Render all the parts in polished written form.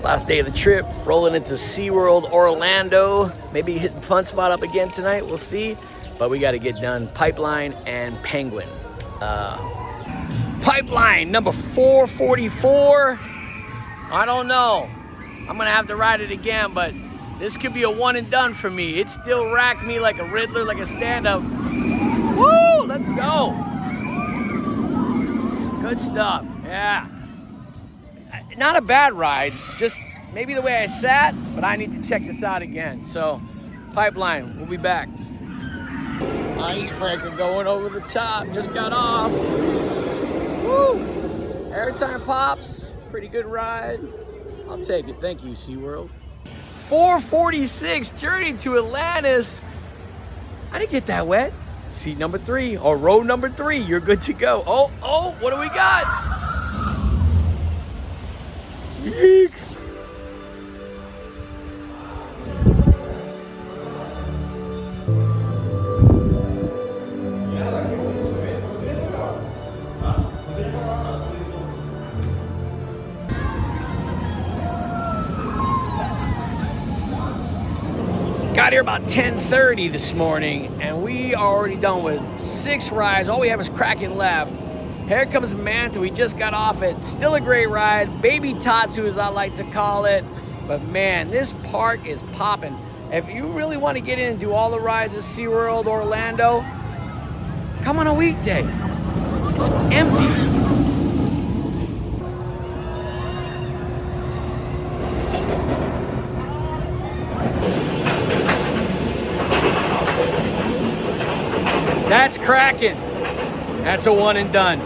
Last day of the trip, rolling into Seaworld Orlando. Maybe hitting Fun Spot up again tonight, we'll see. But we got to get done Pipeline and Penguin. Pipeline number 444. I don't know. I'm gonna have to ride it again, but this could be a one and done for me. It still racked me like a Riddler, like a stand-up. Woo, let's go. Good stuff, yeah. Not a bad ride, just maybe the way I sat, but I need to check this out again. So, Pipeline, we'll be back. Icebreaker going over the top, just got off. Woo! Airtime pops, pretty good ride. I'll take it, thank you, SeaWorld. 446, journey to Atlantis. I didn't get that wet. Seat number 3, or row number 3, you're good to go. Oh, what do we got? Eek. Got here about 10:30 this morning, and we are already done with 6 rides. All we have is Kraken left. Here comes Manta. We just got off it. Still a great ride. Baby Tatsu, as I like to call it. But man, this park is popping. If you really want to get in and do all the rides at SeaWorld Orlando, come on a weekday. It's empty. That's Kraken. That's a one and done.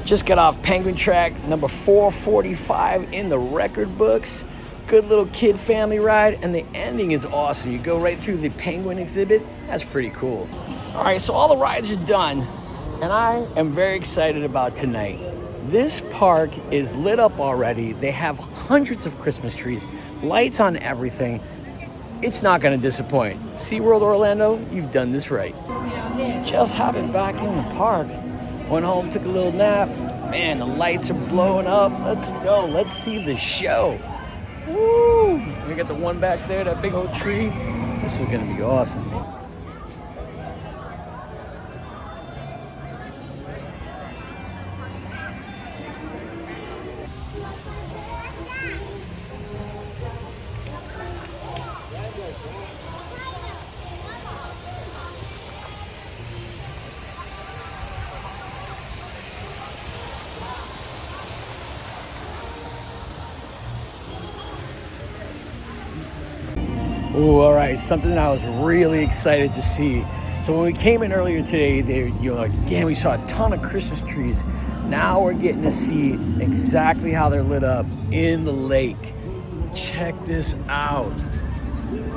Just got off Penguin Track, number 445 in the record books. Good little kid family ride, and the ending is awesome. You go right through the penguin exhibit. That's pretty cool. All right, so all the rides are done, and I am very excited about tonight. This park is lit up already. They have hundreds of Christmas trees, lights on everything. It's not gonna disappoint. SeaWorld Orlando, you've done this right. Just hopping back in the park. Went home, took a little nap. Man, the lights are blowing up. Let's go, let's see the show. Woo! We got the one back there, that big old tree. This is gonna be awesome. Ooh, all right, something that I was really excited to see. So when we came in earlier today, again, we saw a ton of Christmas trees. Now we're getting to see exactly how they're lit up in the lake. Check this out.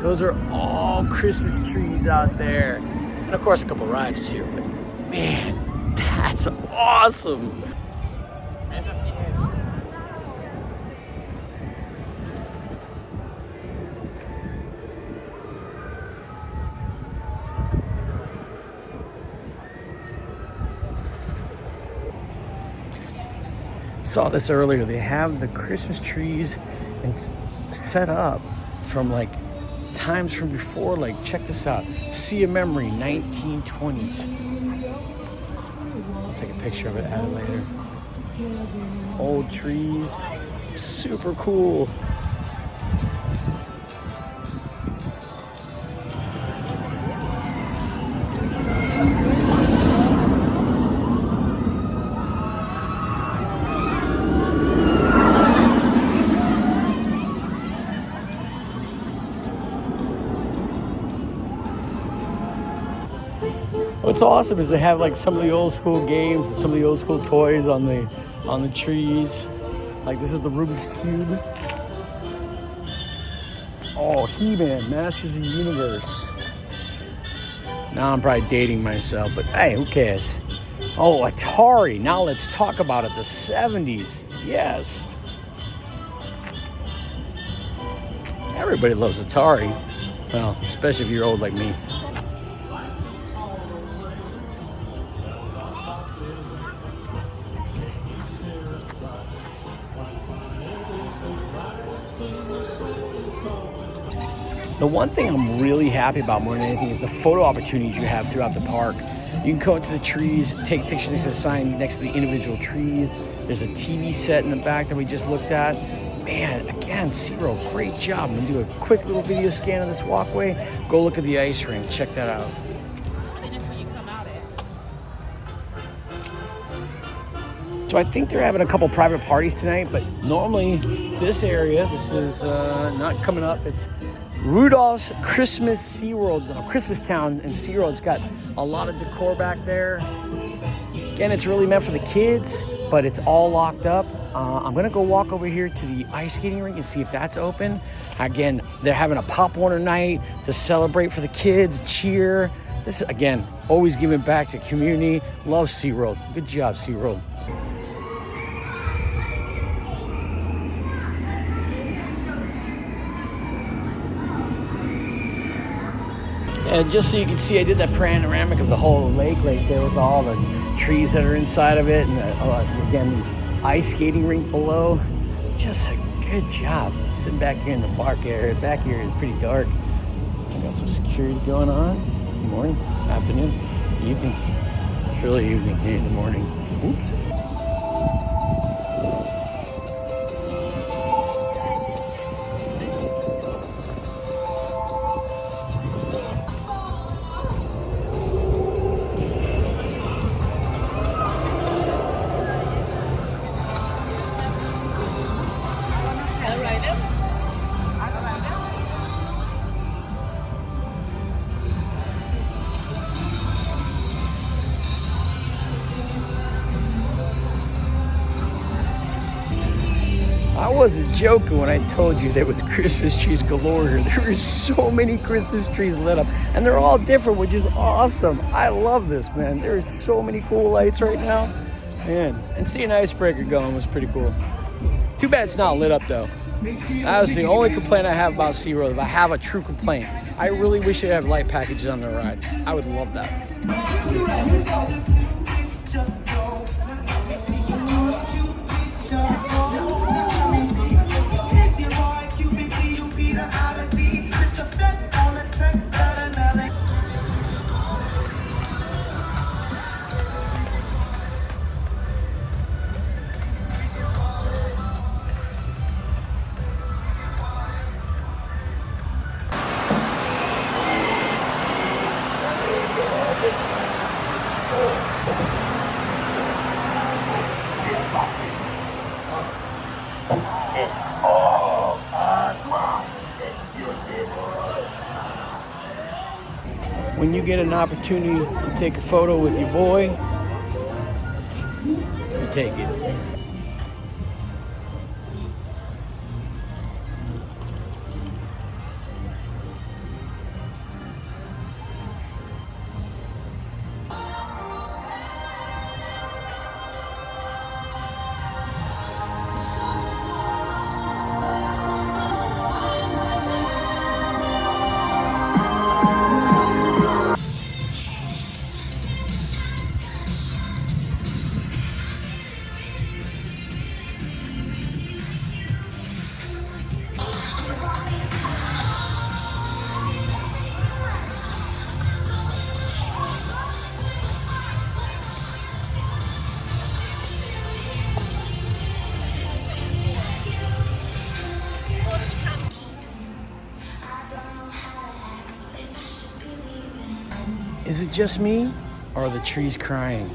Those are all Christmas trees out there. And of course, a couple rides here, but man, that's awesome. Saw this earlier. They have the Christmas trees and set up from like times from before. Like, check this out. Sea of Memory, 1920s. I'll take a picture of it, add it later. Old trees, super cool. What's awesome is they have like some of the old school games and some of the old school toys on the trees. Like this is the Rubik's Cube. Oh, He-Man, Masters of the Universe. Now I'm probably dating myself, but hey, who cares? Oh, Atari. Now let's talk about it. The 70s. Yes. Everybody loves Atari. Well, especially if you're old like me. The one thing I'm really happy about more than anything is the photo opportunities you have throughout the park. You can go into the trees, take pictures next to the sign next to the individual trees. There's a TV set in the back that we just looked at. Man, again, Seaworld, great job. I'm gonna do a quick little video scan of this walkway. Go look at the ice rink, check that out. So I think they're having a couple private parties tonight, but normally this area, this is not coming up. It's Rudolph's Christmas SeaWorld, Christmas Town in SeaWorld. It's got a lot of decor back there. Again, it's really meant for the kids, but it's all locked up. I'm gonna go walk over here to the ice skating rink and see if that's open. Again, they're having a Pop Warner night to celebrate for the kids, cheer. This is, again, always giving back to community. Love SeaWorld. Good job, SeaWorld. And just so you can see, I did that panoramic of the whole lake right there with all the trees that are inside of it, and again, the ice skating rink below. Just a good job. Sitting back here in the park area. Back here is pretty dark. Got some security going on. Good morning, afternoon, evening. It's really evening here in the morning. Oops. I wasn't joking when I told you there was Christmas trees galore here. There are so many Christmas trees lit up, and they're all different, which is awesome. I love this, man. There are so many cool lights right now. Man, and seeing an icebreaker going was pretty cool. Too bad it's not lit up, though. That was the only complaint I have about SeaWorld. If I have a true complaint, I really wish they have light packages on the ride. I would love that. When you get an opportunity to take a photo with your boy, you take it. Is it just me, or are the trees crying?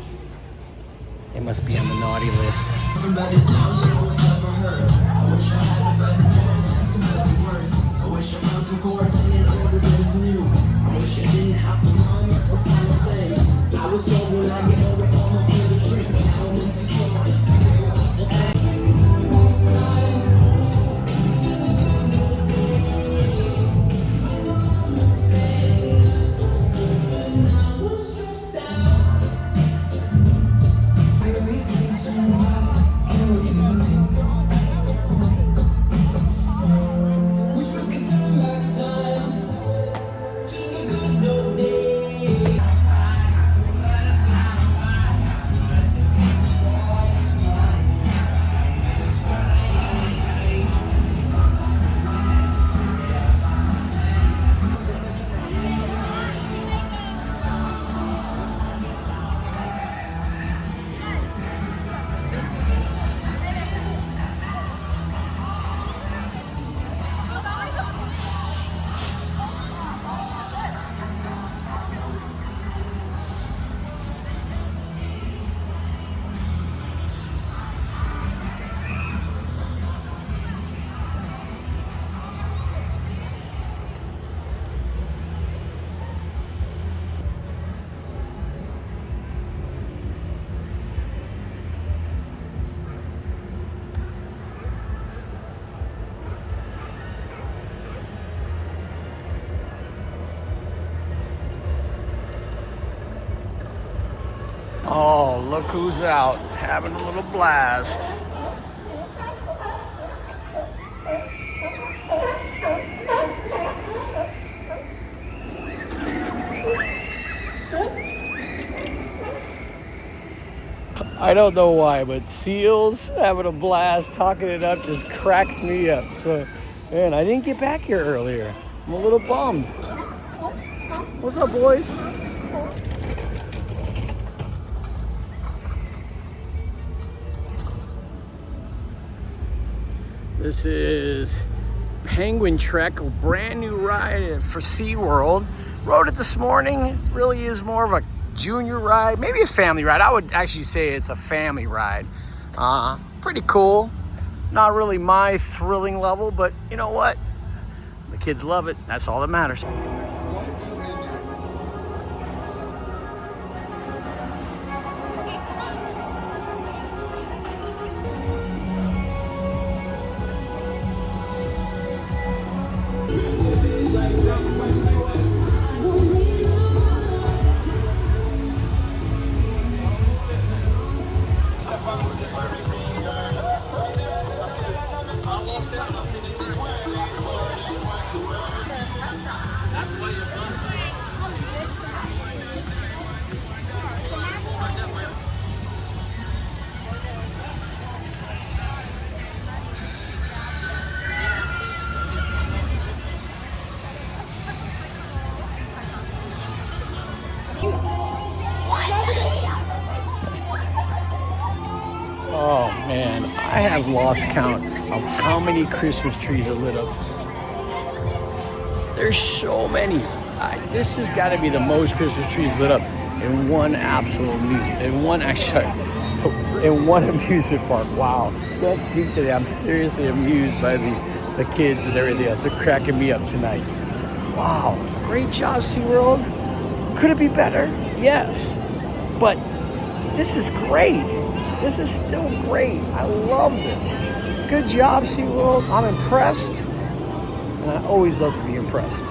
They must be on the naughty list. Somebody sounds so never heard. I wish I had a better voice and some better words. I wish I found some chords in an order that is new. I wish I didn't have to rhyme or time to say. I was told when I get over all my fears of shrink, but now I'm insecure. look who's out, having a little blast. I don't know why, but seals having a blast, talking it up just cracks me up. So, man, I didn't get back here earlier. I'm a little bummed. What's up, boys? This is Penguin Trek, a brand new ride for Seaworld. Rode it this morning. It really is more of a junior ride, maybe a family ride. I would actually say it's a family ride. Pretty cool. Not really my thrilling level, but you know what? The kids love it. That's all that matters. Oh man, I have lost count of how many Christmas trees are lit up. There's so many. This has got to be the most Christmas trees lit up in one amusement park. Wow, can't speak today. I'm seriously amused by the kids and everything else. They're cracking me up tonight. Wow, great job, SeaWorld. Could it be better? Yes, but this is great. This is still great. I love this. Good job, SeaWorld. I'm impressed. And I always love to be impressed.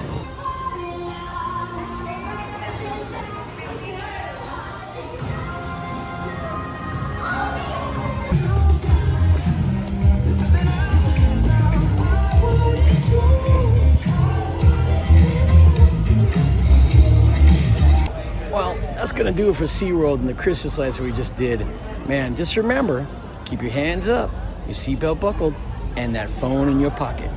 Well, that's going to do it for SeaWorld and the Christmas lights that we just did. Man, just remember, keep your hands up, your seatbelt buckled, and that phone in your pocket.